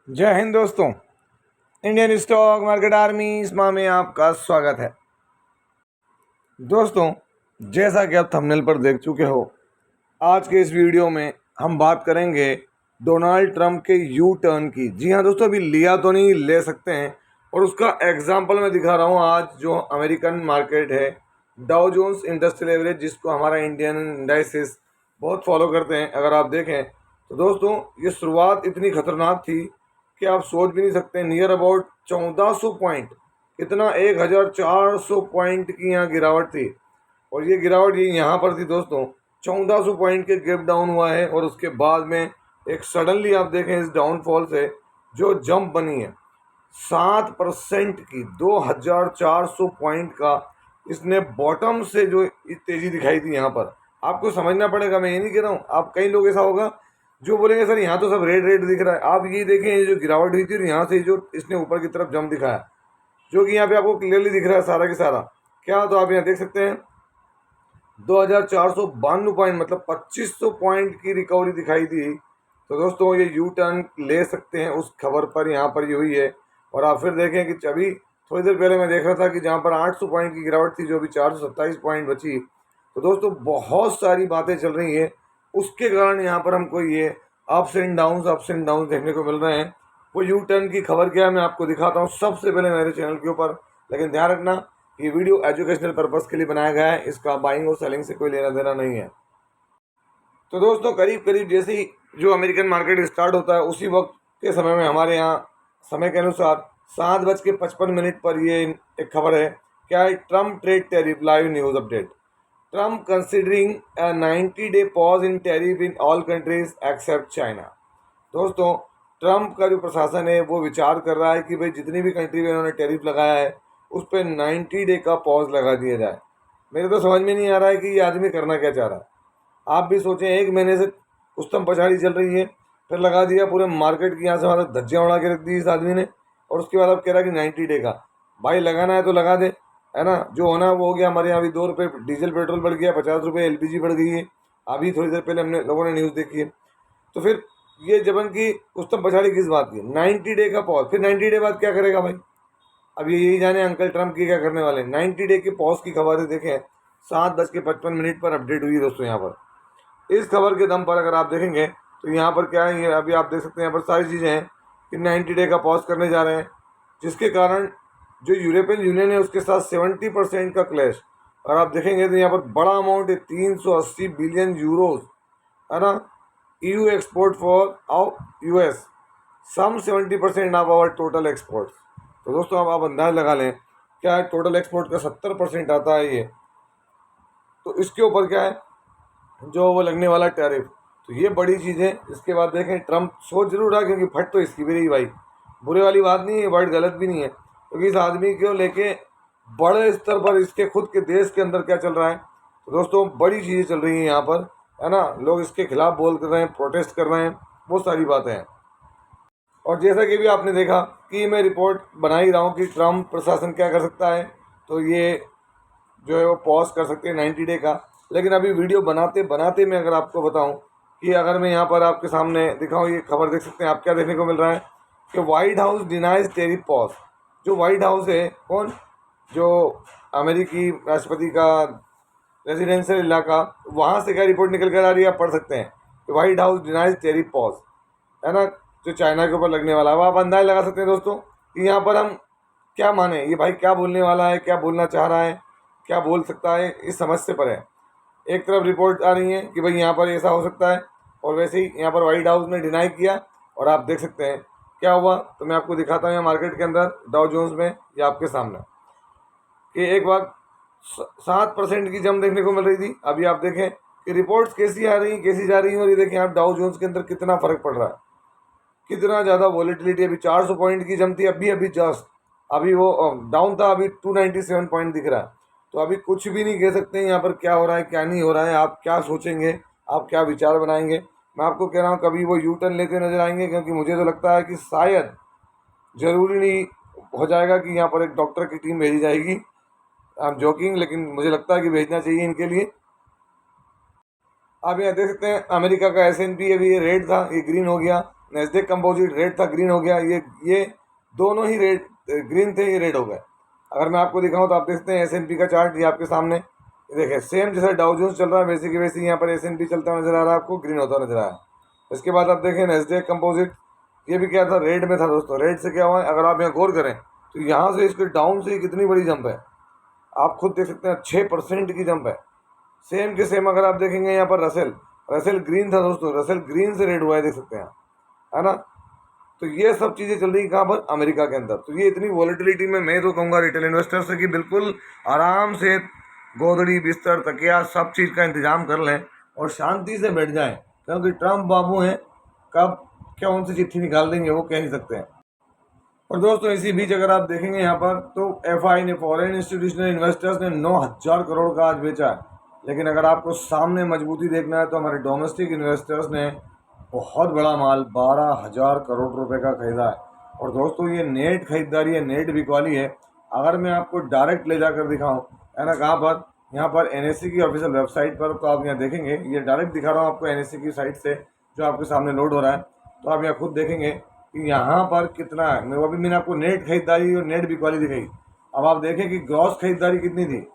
जय हिंद दोस्तों। Indian stock market army इसमा में आपका स्वागत है। दोस्तों, जैसा कि आप थंबनेल पर देख चुके हो, आज के इस वीडियो में हम बात करेंगे डोनाल्ड ट्रंप के यू टर्न की। जी हाँ दोस्तों, अभी लिया तो नहीं, ले सकते हैं, और उसका एग्जाम्पल मैं दिखा रहा हूँ। आज जो अमेरिकन मार्केट है, डाउ जोन्स इंडस्ट्रियल एवरेज, जिसको हमारा इंडियन इंडाइसिस बहुत फॉलो करते हैं, अगर आप देखें तो दोस्तों ये शुरुआत इतनी खतरनाक थी कि आप सोच भी नहीं सकते। नियर अबाउट 1400 पॉइंट, कितना 1400 पॉइंट की यहाँ गिरावट थी, और ये गिरावट ये यहाँ पर थी दोस्तों। 1400 पॉइंट के गैप डाउन हुआ है, और उसके बाद में एक सडनली आप देखें इस डाउनफॉल से जो जंप बनी है 7% की, 2400 पॉइंट का इसने बॉटम से जो तेजी दिखाई थी यहाँ पर। आपको समझना पड़ेगा, मैं ये नहीं कह रहा हूँ। आप कई लोग ऐसा होगा जो बोलेंगे सर यहाँ तो सब रेड रेड दिख रहा है। आप ये देखें, ये जो गिरावट हुई थी और यहाँ से जो इसने ऊपर की तरफ जंप दिखाया, जो कि यहाँ पे आपको क्लियरली दिख रहा है सारा की सारा क्या, तो आप यहाँ देख सकते हैं 2492 पॉइंट, मतलब 2500 पॉइंट की रिकवरी दिखाई दी। तो दोस्तों ये यू टर्न ले सकते हैं, उस खबर पर यहाँ पर ये हुई है। और आप फिर देखें कि अभी थोड़ी देर पहले मैं देख रहा था कि जहाँ पर 800 पॉइंट की गिरावट थी, जो अभी 427 पॉइंट बची। तो दोस्तों बहुत सारी बातें चल रही हैं, उसके कारण यहाँ पर हमको ये अप्स एंड डाउन्स देखने को मिल रहे हैं। वो यू टर्न की खबर क्या है मैं आपको दिखाता हूँ सबसे पहले मेरे चैनल के ऊपर। लेकिन ध्यान रखना, ये वीडियो एजुकेशनल पर्पस के लिए बनाया गया है, इसका बाइंग और सेलिंग से कोई लेना देना नहीं है। तो दोस्तों करीब करीब जैसे ही जो अमेरिकन मार्केट स्टार्ट होता है, उसी वक्त के समय में हमारे यहाँ समय के अनुसार 7:55 पर ये एक खबर है। क्या है? Trump trade tariff live news update. Trump considering a 90-day pause in tariff in all countries accept China. दोस्तों ट्रम्प का जो प्रशासन है वो विचार कर रहा है कि भाई जितनी भी कंट्री में इन्होंने टैरिफ लगाया है उस पर 90 डे का पॉज लगा दिया जाए। मेरे तो समझ में नहीं आ रहा है कि ये आदमी करना क्या चाह रहा है। आप भी सोचें, एक महीने से उस्तम पछाड़ी चल रही है, फिर लगा दिया पूरे मार्केट की यहाँ से वहाँ तक धज्जियाँ उड़ा के रख दी इस आदमी ने, और उसके बाद अब कह रहा है कि 90 डे का। भाई लगाना है तो लगा दे, है ना। जो होना है वो हो गया। हमारे यहाँ अभी 2 रुपये डीजल पेट्रोल बढ़ गया, 50 रुपये एलपीजी बढ़ गई है, अभी थोड़ी देर पहले हमने लोगों ने न्यूज़ देखी है। तो फिर ये जबन की उस्तम पछाड़ी किस बात की? 90 डे का पॉज। फिर 90 डे बाद क्या करेगा भाई? अब ये यही जाने अंकल ट्रम्प की क्या करने वाले। 90 डे के पॉज की खबरें देखें, 7:55 पर अपडेट हुई है दोस्तों। यहाँ पर इस खबर के दम पर अगर आप देखेंगे तो यहाँ पर क्या है, ये अभी आप देख सकते हैं यहाँ पर सारी चीज़ें हैं कि 90 डे का पॉज करने जा रहे हैं, जिसके कारण जो यूरोपियन यूनियन है उसके साथ 70% का क्लैश। और आप देखेंगे तो यहाँ पर बड़ा अमाउंट है, 380 बिलियन यूरोज, है ना। EU export for US some 70% of our total export. तो दोस्तों अब आप अंदाज लगा लें, क्या है, टोटल एक्सपोर्ट का 70% आता है ये। तो इसके ऊपर क्या है जो वो लगने वाला टैरिफ, तो ये बड़ी चीज़ है। इसके बाद देखें ट्रम्प सोच जरूर रहा, क्योंकि फट तो इसकी भी रही भाई, बुरे वाली बात नहीं है, वर्ड गलत भी नहीं है, क्योंकि इस आदमी को लेके बड़े स्तर पर इसके खुद के देश के अंदर क्या चल रहा है। तो दोस्तों बड़ी चीज़ें चल रही हैं यहाँ पर, है ना। लोग इसके खिलाफ बोल कर रहे हैं, प्रोटेस्ट कर रहे हैं, बहुत सारी बातें हैं। और जैसा कि भी आपने देखा कि मैं रिपोर्ट बना ही रहा हूँ कि ट्रम्प प्रशासन क्या कर सकता है, तो ये जो है वो पॉज कर सकते हैं 90 डे का। लेकिन अभी वीडियो बनाते बनाते मैं अगर आपको बताऊं कि अगर मैं यहाँ पर आपके सामने दिखाऊं, ये खबर देख सकते हैं आप, क्या देखने को मिल रहा है कि white house denies tariff pause. जो वाइट हाउस है कौन, जो अमेरिकी राष्ट्रपति का रेजिडेंशियल इलाका, वहाँ से क्या रिपोर्ट निकल कर आ रही है, आप पढ़ सकते हैं कि white house denies tariff pause, है ना, जो चाइना के ऊपर लगने वाला है। अब आप अंदाज लगा सकते हैं दोस्तों कि यहाँ पर हम क्या माने, ये भाई क्या बोलने वाला है, क्या बोलना चाह रहा है, क्या बोल सकता है, इस समझ से पर है। एक तरफ रिपोर्ट आ रही है कि भाई यहाँ पर ऐसा हो सकता है, और वैसे ही यहाँ पर वाइट हाउस ने डिनाई किया, और आप देख सकते हैं क्या हुआ। तो मैं आपको दिखाता हूँ यहाँ मार्केट के अंदर डाउ जोन्स में, ये आपके सामने कि एक बार 7% की जम देखने को मिल रही थी। अभी आप देखें कि रिपोर्ट्स कैसी आ रही कैसी जा रही हैं, और ये देखें आप डाउ जोन्स के अंदर कितना फ़र्क पड़ रहा है, कितना ज़्यादा वॉलेटिलिटी। अभी 400 पॉइंट की जम थी, अभी अभी जस्ट अभी वो डाउन था, अभी 297 पॉइंट दिख रहा है। तो अभी कुछ भी नहीं कह सकते यहाँ पर क्या हो रहा है क्या नहीं हो रहा है। आप क्या सोचेंगे, आप क्या विचार बनाएंगे, मैं आपको कह रहा हूँ कभी वो यू टर्न लेते नजर आएंगे, क्योंकि मुझे तो लगता है कि शायद ज़रूरी नहीं हो जाएगा कि यहाँ पर एक डॉक्टर की टीम भेजी जाएगी। आई एम जोकिंग, लेकिन मुझे लगता है कि भेजना चाहिए इनके लिए। आप यहाँ देख सकते हैं अमेरिका का S&P, अभी ये रेड था, ये ग्रीन हो गया, नेस्डेक कंपोजिट रेड था, ग्रीन हो गया, ये दोनों ही रेड ग्रीन थे, ये रेड हो गए। अगर मैं आपको दिखाऊं तो आप देखते हैं S&P का चार्ट, ये आपके सामने, ये देखिए सेम जैसा डाउ जोन्स चल रहा है वैसे की वैसे यहाँ पर S&P चलता हुआ नजर आ रहा है, आपको ग्रीन होता नजर आ रहा है। इसके बाद आप देखें नेस्डेक कंपोजिट, ये भी क्या था, रेड में था दोस्तों। रेड से क्या हुआ है, अगर आप यहाँ गौर करें तो यहाँ से इसके डाउन से कितनी बड़ी जंप है, आप खुद देख सकते हैं, 6% की जंप है। सेम के सेम अगर आप देखेंगे यहाँ पर रसेल, रसेल ग्रीन था दोस्तों, रसेल ग्रीन से रेड हुआ है, देख सकते हैं, है ना। तो ये सब चीज़ें चल रही कहाँ पर, अमेरिका के अंदर। तो ये इतनी वॉलेटिलिटी में मैं तो कहूँगा रिटेल इन्वेस्टर से कि बिल्कुल आराम से गोदड़ी बिस्तर तकिया सब चीज़ का इंतजाम कर लें और शांति से बैठ जाएं, क्योंकि ट्रम्प बाबू हैं, कब क्या उनसे चिट्ठी निकाल देंगे वो कह नहीं सकते हैं। और दोस्तों इसी बीच अगर आप देखेंगे यहाँ पर तो FI ने, फॉरेन इंस्टीट्यूशनल इन्वेस्टर्स ने 9,000 करोड़ का आज बेचा है। लेकिन अगर आपको सामने मजबूती देखना है तो हमारे डोमेस्टिक इन्वेस्टर्स ने बहुत बड़ा माल 12,000 करोड़ रुपए का खरीदा है। और दोस्तों ये नेट खरीदारी है, नेट बिकवाली है। अगर मैं आपको डायरेक्ट ले जाकर दिखाऊं, है ना, कहाँ पर, यहाँ पर NSE की ऑफिशियल वेबसाइट पर, तो आप यहाँ देखेंगे, ये डायरेक्ट दिखा रहा हूँ आपको NSE की साइट से जो आपके सामने लोड हो रहा है। तो आप यहाँ खुद देखेंगे कि यहाँ पर कितना है। मैं अभी मैंने आपको नेट खरीदारी और नेट बिकवाली दिखाई। अब आप देखें कि ग्रॉस खरीदारी कितनी थी।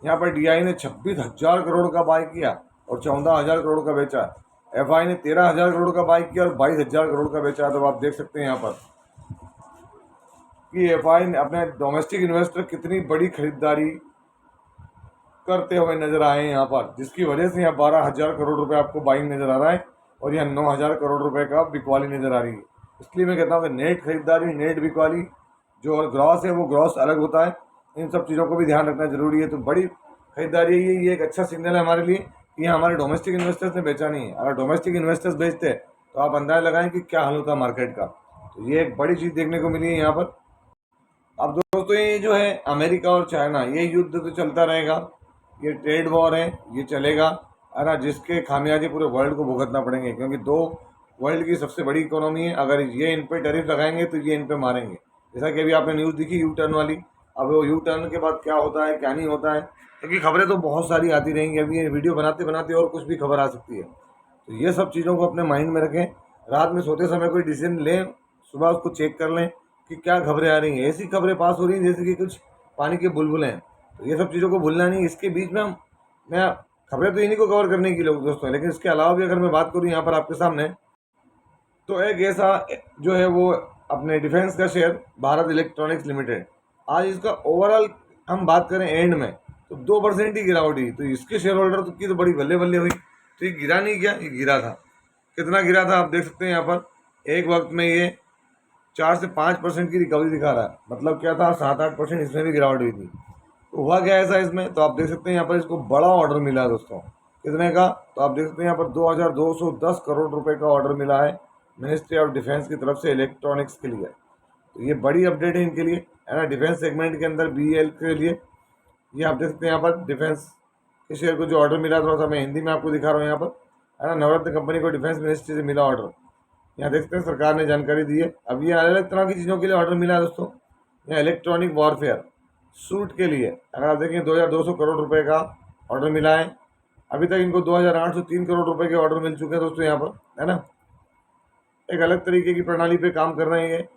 यहाँ पर DI ने 26,000 करोड़ का बाय किया और 14,000 करोड़ का बेचा। FI ने 13,000 करोड़ का बाय किया और 22,000 करोड़ का बेचा। तो आप देख सकते हैं यहाँ पर कि FI ने अपने डोमेस्टिक इन्वेस्टर कितनी बड़ी खरीदारी करते हुए नजर आए यहाँ पर, जिसकी वजह से यहाँ 12,000 करोड़ रुपए आपको बाइंग नजर आ रहा है और यहाँ 9,000 करोड़ रुपए का बिकवाली नजर आ रही है। इसलिए मैं कहता हूँ कि नेट खरीदारी, नेट बिकवाली जो और ग्रॉस है वो ग्रॉस अलग होता है। इन सब चीज़ों को भी ध्यान रखना जरूरी है। तो बड़ी खरीदारी है ये एक अच्छा सिग्नल है हमारे लिए कि यहाँ हमारे डोमेस्टिक इन्वेस्टर्स ने बेचा नहीं है। अगर डोमेस्टिक इन्वेस्टर्स बेचते तो आप अंदाजा लगाएं कि क्या हाल होता मार्केट का। तो ये एक बड़ी चीज़ देखने को मिली है यहाँ पर। अब दोस्तों ये जो है अमेरिका और चाइना, ये युद्ध तो चलता रहेगा, ये ट्रेड वॉर है, ये चलेगा, है ना, जिसके खामियाजे पूरे वर्ल्ड को भुगतना पड़ेंगे, क्योंकि दो वर्ल्ड की सबसे बड़ी इकोनॉमी है। अगर ये इन पे टैरिफ लगाएंगे तो ये इन पे मारेंगे। जैसा कि अभी आपने न्यूज़ देखी यू टर्न वाली। अब वो यू टर्न के बाद क्या होता है क्या नहीं होता है, क्योंकि खबरें तो बहुत सारी आती रहेंगी। अभी ये वीडियो बनाते बनाते और कुछ भी खबर आ सकती है। तो ये सब चीज़ों को अपने माइंड में रखें। रात में सोते समय कोई डिसीजन लें, सुबह उसको चेक कर लें कि क्या खबरें आ रही हैं। ऐसी खबरें पास हो रही हैं जैसे कि कुछ पानी के बुलबुलें हैं। तो ये सब चीज़ों को भूलना नहीं। इसके बीच में मैं खबरें तो इन्हीं को कवर करने की लोग दोस्तों, लेकिन इसके अलावा भी अगर मैं बात करूँ यहाँ पर आपके सामने, तो एक ऐसा जो है वो अपने डिफेंस का शेयर भारत इलेक्ट्रॉनिक्स लिमिटेड, आज इसका ओवरऑल हम बात करें एंड में तो 2% ही गिरावट हुई। तो इसके शेयर होल्डर की तो बड़ी बल्ले बल्ले हुई। तो ये गिरा नहीं गया, ये गिरा था। कितना गिरा था आप देख सकते हैं यहाँ पर। एक वक्त में ये 4 से 5% की रिकवरी दिखा रहा है। मतलब क्या था, 7-8% इसमें भी गिरावट हुई थी। तो हुआ क्या ऐसा इसमें, तो आप देख सकते हैं यहाँ पर इसको बड़ा ऑर्डर मिला है दोस्तों। कितने का, तो आप देख सकते हैं यहाँ पर 2,210 करोड़ रुपए का ऑर्डर मिला है मिनिस्ट्री ऑफ डिफेंस की तरफ से इलेक्ट्रॉनिक्स के लिए। तो ये बड़ी अपडेट है इनके लिए, है ना, डिफेंस सेगमेंट के अंदर BEL के लिए। ये आप देख सकते हैं यहाँ पर डिफेंस के शेयर को जो ऑर्डर मिला, थोड़ा सा मैं हिंदी में आपको दिखा रहा हूँ यहाँ पर, है ना। नवरत्न कंपनी को डिफेंस मिनिस्ट्री से मिला ऑर्डर, यहाँ देखते हैं सरकार ने जानकारी दी है। अब ये अलग अलग तरह की चीज़ों के लिए ऑर्डर मिला है दोस्तों। यहाँ इलेक्ट्रॉनिक वॉरफेयर सूट के लिए अगर आप देखें 2,200 करोड़ रुपए का ऑर्डर मिला है। अभी तक इनको 2,803 करोड़ रुपए के ऑर्डर मिल चुके हैं दोस्तों यहाँ पर, है ना। एक अलग तरीके की प्रणाली पे काम कर रहे हैं ये।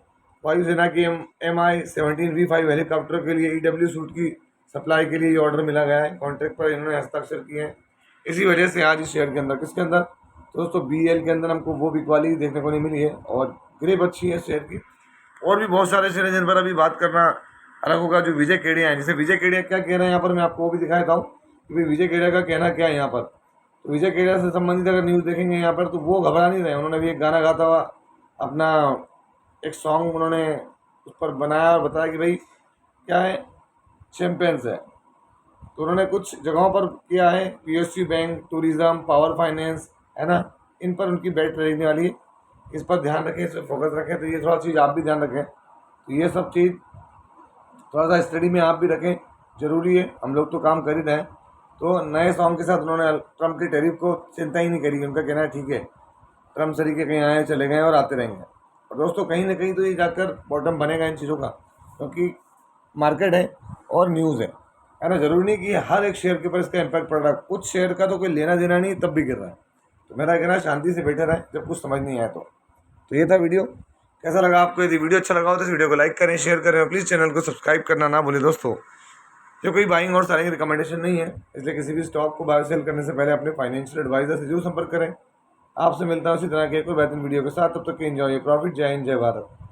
वायुसेना की MI-17V5 हेलीकॉप्टर के लिए EW सूट की सप्लाई के लिए ये ऑर्डर मिला गया है। कॉन्ट्रैक्ट पर इन्होंने हस्ताक्षर किए हैं। इसी वजह से आज इस शेयर के अंदर, किसके अंदर, तो दोस्तों BEL के अंदर हमको वो बिकवाली देखने को नहीं मिली है और ग्रेप अच्छी है शेयर की। और भी बहुत सारे शेयर हैं जिन पर अभी बात करना अलग होगा। जो विजय केडिया है, जैसे विजय केडिया क्या कह रहे हैं यहाँ पर, मैं आपको वो भी दिखा देता हूँ कि भाई विजय केडिया का कहना क्या है यहाँ पर। तो विजय केडिया से संबंधित अगर न्यूज़ देखेंगे यहाँ पर तो वो घबरा नहीं रहे। उन्होंने भी एक गाना गाता हुआ अपना एक सॉन्ग उन्होंने उस पर बनाया और बताया कि भाई क्या है, चैंपियंस है। तो उन्होंने कुछ जगहों पर किया है, PSU bank, tourism, power finance, है ना, इन पर उनकी बैट रहने वाली है। इस पर ध्यान रखें, इस पर फोकस रखें। तो ये थोड़ा चीज़ आप भी ध्यान रखें। तो ये सब चीज़ थोड़ा सा स्टडी में आप भी रखें, ज़रूरी है। हम लोग तो काम कर ही रहे हैं। तो नए सॉन्ग के साथ उन्होंने ट्रम्प की टैरिफ को चिंता ही नहीं करी। उनका कहना है ठीक है, ट्रम्प तरीके कहीं आए चले गए और आते रहेंगे। और दोस्तों कहीं ना कहीं तो ये जाकर बॉटम बनेगा इन चीज़ों का, क्योंकि मार्केट है और न्यूज़ है ना। ज़रूरी नहीं कि हर एक शेयर के ऊपर इसका इम्पैक्ट पड़ रहा है। कुछ शेयर का तो कोई लेना देना नहीं, तब भी गिर रहा है। तो मेरा कहना है शांति से बैठे रहें जब कुछ समझ नहीं आए तो। तो ये था वीडियो। कैसा लगा आपको? यदि वीडियो अच्छा लगा हो तो इस वीडियो को लाइक करें, शेयर करें और प्लीज़ चैनल को सब्सक्राइब करना ना भूलें दोस्तों। जो कोई बाइंग और सेलिंग रिकमेंडेशन नहीं है, इसलिए किसी भी स्टॉक को बाय सेल करने से पहले अपने फाइनेंशियल एडवाइजर से जरूर संपर्क करें। आपसे मिलता है उसी तरह के कोई बेहतरीन वीडियो के साथ। तब तक के एंजॉय प्रॉफिट। जय हिंद, जय भारत।